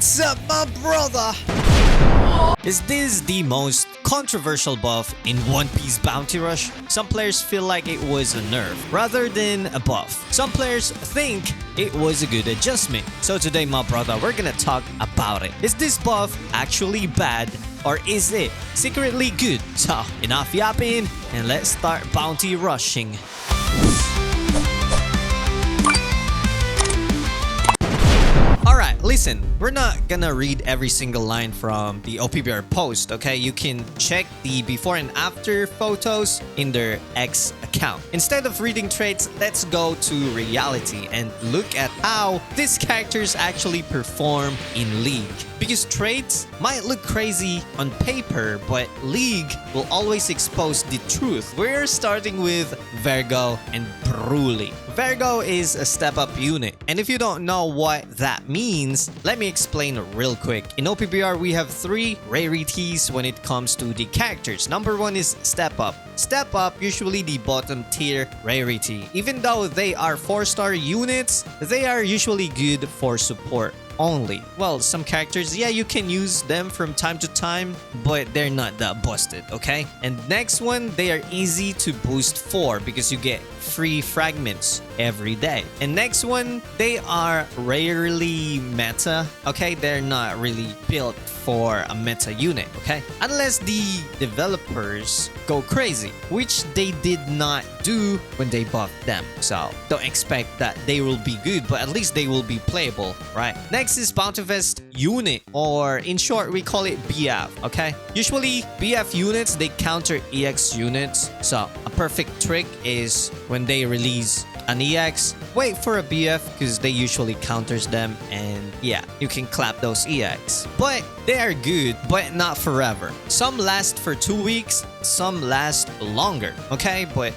What's up, my brother? Is this the most controversial buff in One Piece Bounty Rush? Some players feel like it was a nerf rather than a buff. Some players think it was a good adjustment. So today, my brother, we're gonna talk about it. Is this buff actually bad, or is it secretly good? So enough yapping and let's start bounty rushing. Alright, listen, we're not gonna read every single line from the OPBR post, okay? You can check the before and after photos in their X account. Instead of reading traits, let's go to reality and look at how these characters actually perform in League. Because traits might look crazy on paper, but League will always expose the truth. We're starting with Vergo and Brulee. Vergo is a step-up unit, and if you don't know what that means, let me explain real quick. In OPBR, we have 3 rarities when it comes to the characters. Number 1 is Step Up. Step Up, usually the bottom tier rarity. Even though they are 4-star units, they are usually good for support only. Well, some characters, yeah, you can use them from time to time, but they're not that busted, okay? And next one, they are easy to boost for because you get free fragments every day. And next one, they are rarely meta, okay? They're not really built for a meta unit, okay? Unless the developers go crazy, which they did not do when they buffed them. So don't expect that they will be good, but at least they will be playable, right? Next is Bountifest unit, or in short, we call it BF, okay? Usually, BF units, they counter EX units. So a perfect trick is when they release an EX, wait for a BF because they usually counters them, and yeah, you can clap those EX. But they are good, but not forever. Some last for 2 weeks, some last longer, okay? But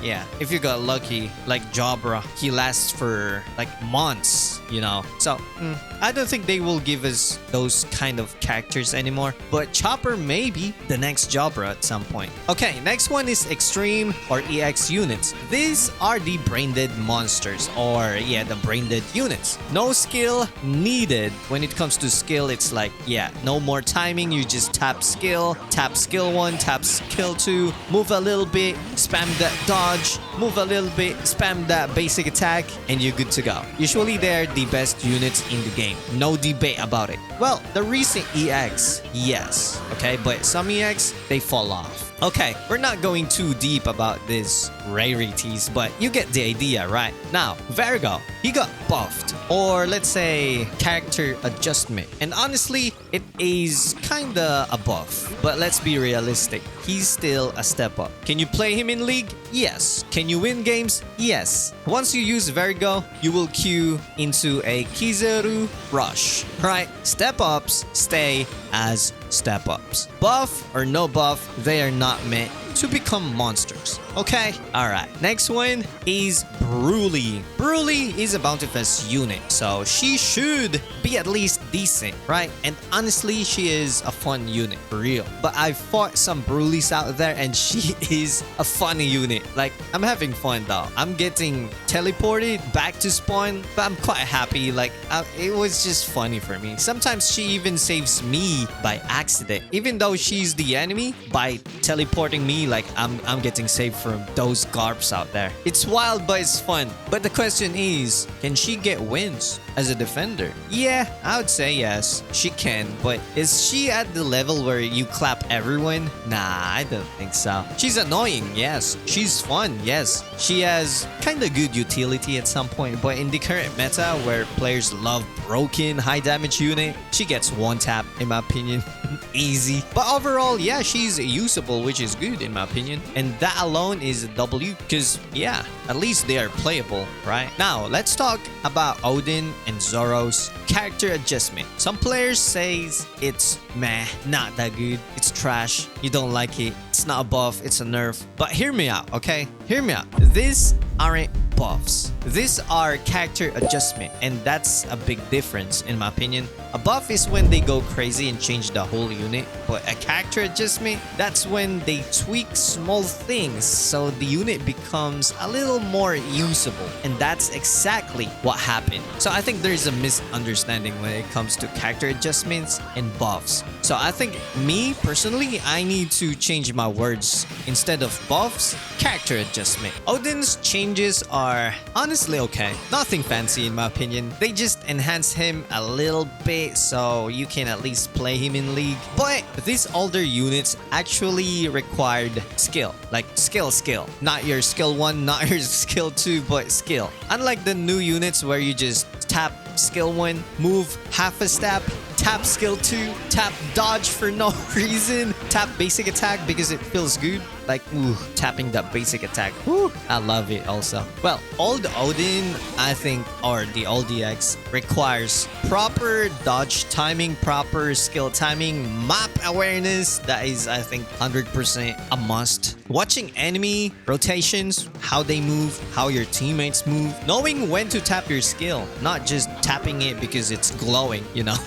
yeah, if you got lucky, like Jabra, he lasts for like months, you know? So I don't think they will give us those kind of characters anymore, but Chopper maybe the next Jabra at some point. Okay, next one is Extreme or EX units. These are the brain-dead monsters, or yeah, the brain-dead units. No skill needed. When it comes to skill, it's like, yeah, no more timing. You just tap skill 1, tap skill 2, move a little bit, spam that dodge, move a little bit, spam that basic attack, and you're good to go. Usually they're the best units in the game. No debate about it. Well, the recent EX, yes, okay, but some EX, they fall off. Okay, we're not going too deep about these rarities, but you get the idea, right? Now, Vergo, he got buffed, or let's say character adjustment. And honestly, it is kinda a buff, but let's be realistic. He's still a step up. Can you play him in League? Yes. Can you win games? Yes. Once you use Vergo, you will queue into a Kizaru rush, right? Step ups stay as step ups. Buff or no buff, they are not meant to become monsters. Okay? Alright. Next one is Brûlée. Brûlée is a Bountifest unit, so she should be at least decent, right? And honestly, she is a fun unit, for real. But I fought some Brûlées out there, and she is a funny unit. Like, I'm having fun though. I'm getting teleported back to spawn, but I'm quite happy. Like, it was just funny for me. Sometimes she even saves me by accident. Even though she's the enemy, by teleporting me, like I'm getting saved from those garbs out there. It's wild, but it's fun. But the question is, can she get wins as a defender? Yeah, I would say yes, she can. But is she at the level where you clap everyone? Nah, I don't think so. She's annoying, yes. She's fun, yes. She has kind of good utility at some point, but in the current meta where players love broken high damage unit, she gets one tap in my opinion. Easy. But overall, yeah, she's usable, which is good in my opinion. And that alone is a W because, yeah, at least they are playable, right? Now, let's talk about Oden and Zoro's character adjustment. Some players says it's meh, not that good. It's trash. You don't like it. It's not a buff. It's a nerf. But hear me out, okay? Hear me out. These aren't buffs. These are character adjustment, and that's a big difference in my opinion. A buff is when they go crazy and change the whole unit, but a character adjustment, that's when they tweak small things so the unit becomes a little more usable. And that's exactly what happened. So I think there's a misunderstanding when it comes to character adjustments and buffs. So I think me personally, I need to change my words. Instead of buffs, character adjustment. Oden's changes are honestly okay. Nothing fancy in my opinion. They just enhance him a little bit so you can at least play him in league. But these older units actually required skill. Like skill. Not your skill 1, not your skill 2, but skill. Unlike the new units where you just tap skill 1, move half a step, tap skill 2, tap dodge for no reason, tap basic attack because it feels good. Like, ooh, tapping that basic attack. Woo, I love it also. Well, old Oden, I think, or the old DX, requires proper dodge timing, proper skill timing, map awareness. That is, I think, 100% a must. Watching enemy rotations, how they move, how your teammates move, knowing when to tap your skill, not just tapping it because it's glowing, you know.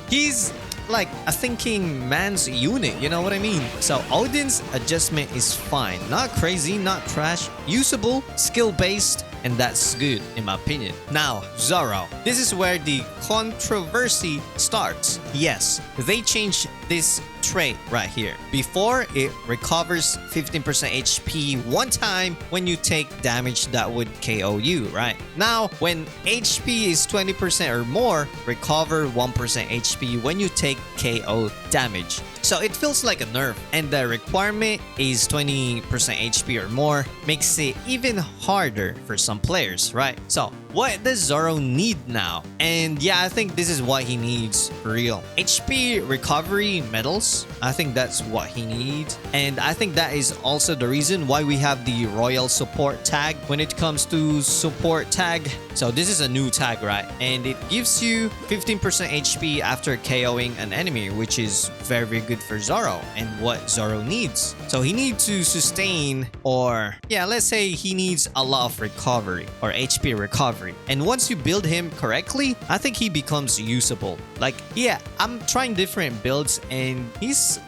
He's like a thinking man's unit, you know what I mean? So Oden's adjustment is fine. Not crazy, not trash. Usable, skill-based, and that's good in my opinion. Now, Zoro. This is where the controversy starts. Yes, they changed this trait right here. Before, it recovers 15% HP one time when you take damage that would KO you, right? Now, when HP is 20% or more, recover 1% HP when you take KO damage. So it feels like a nerf, and the requirement is 20% HP or more, makes it even harder for some players, right? So what does Zoro need now? And yeah, I think this is what he needs for real. HP recovery medals. I think that's what he needs. And I think that is also the reason why we have the royal support tag when it comes to support tag. So this is a new tag, right? And it gives you 15% HP after KOing an enemy, which is very, very good for Zoro and what Zoro needs. So he needs to sustain, or yeah, let's say he needs a lot of recovery or HP recovery. And once you build him correctly, I think he becomes usable. Like, yeah, I'm trying different builds and he's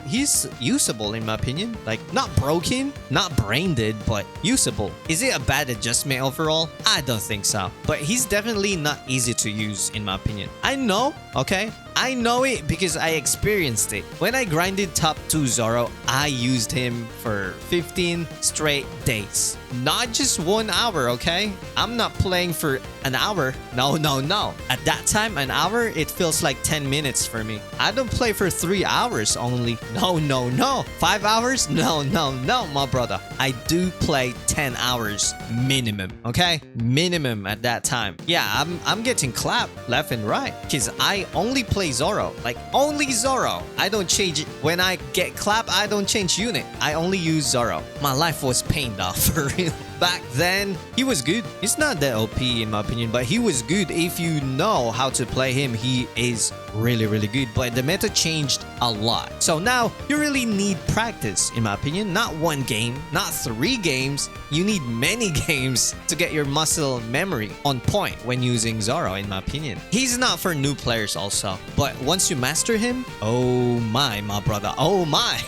usable in my opinion. Like, not broken, not brain dead, but usable. Is it a bad adjustment overall? I don't think so. But he's definitely not easy to use in my opinion. I know, okay? I know it because I experienced it. When I grinded top 2 Zoro, I used him for 15 straight days. Not just 1 hour, okay? I'm not playing for an hour. No. At that time, an hour, it feels like 10 minutes for me. I don't play for 3 hours only. No. 5 hours? No, my brother. I do play 10 hours minimum, okay? Minimum at that time. Yeah, I'm getting clapped left and right because I only play Zoro. Like, only Zoro. I don't change it. When I get clapped, I don't change unit. I only use Zoro. My life was pained off for real. Back then, he was good. He's not that OP in my opinion, but he was good. If you know how to play him, he is really, really good. But the meta changed a lot. So now, you really need practice in my opinion. Not 1 game, not 3 games. You need many games to get your muscle memory on point when using Zoro in my opinion. He's not for new players also. But once you master him, oh my brother, oh my.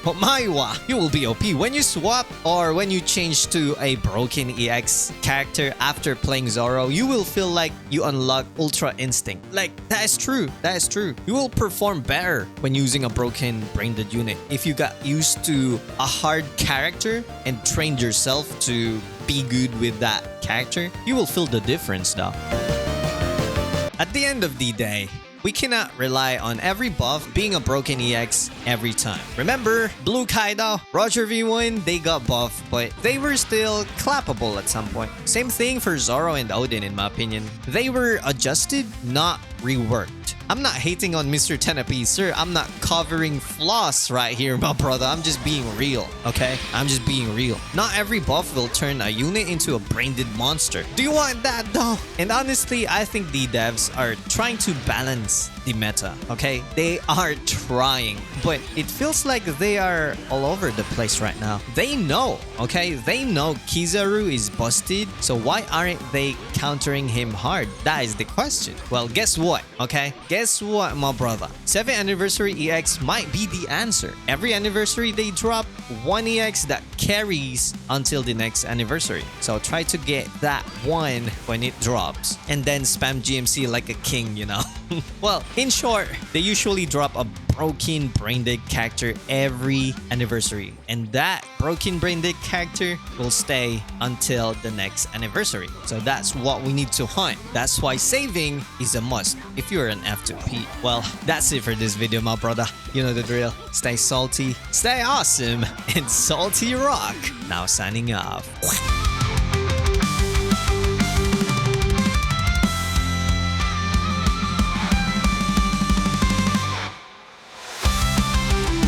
Oh my wa, you will be OP. When you swap or when you change to a broken EX character after playing Zoro, you will feel like you unlock Ultra Instinct. Like, that is true. That is true. You will perform better when using a broken brain-dead unit. If you got used to a hard character and trained yourself to be good with that character, you will feel the difference though. At the end of the day, we cannot rely on every buff being a broken EX every time. Remember, Blue Kaido, Roger V1, they got buffed, but they were still clappable at some point. Same thing for Zoro and Oden in my opinion. They were adjusted, not reworked. I'm not hating on Mr. Tenapi, sir. I'm not covering flaws right here, my brother. I'm just being real, okay? I'm just being real. Not every buff will turn a unit into a brain-dead monster. Do you want that though? And honestly, I think the devs are trying to balance the meta, okay? They are trying, but it feels like they are all over the place right now. They know, okay? They know Kizaru is busted, so why aren't they countering him hard? That is the question. Well, guess what, okay? Guess what, my brother? 7th anniversary EX might be the answer. Every anniversary they drop one EX that carries until the next anniversary. So try to get that one when it drops and then spam GMC like a king, you know? Well, in short, they usually drop a broken brain-dead character every anniversary, and that broken brain-dead character will stay until the next anniversary. So that's what we need to hunt. That's why saving is a must if you're an F2P. Well, that's it for this video, my brother. You know the drill. Stay salty, stay awesome, and salty rock. Now signing off.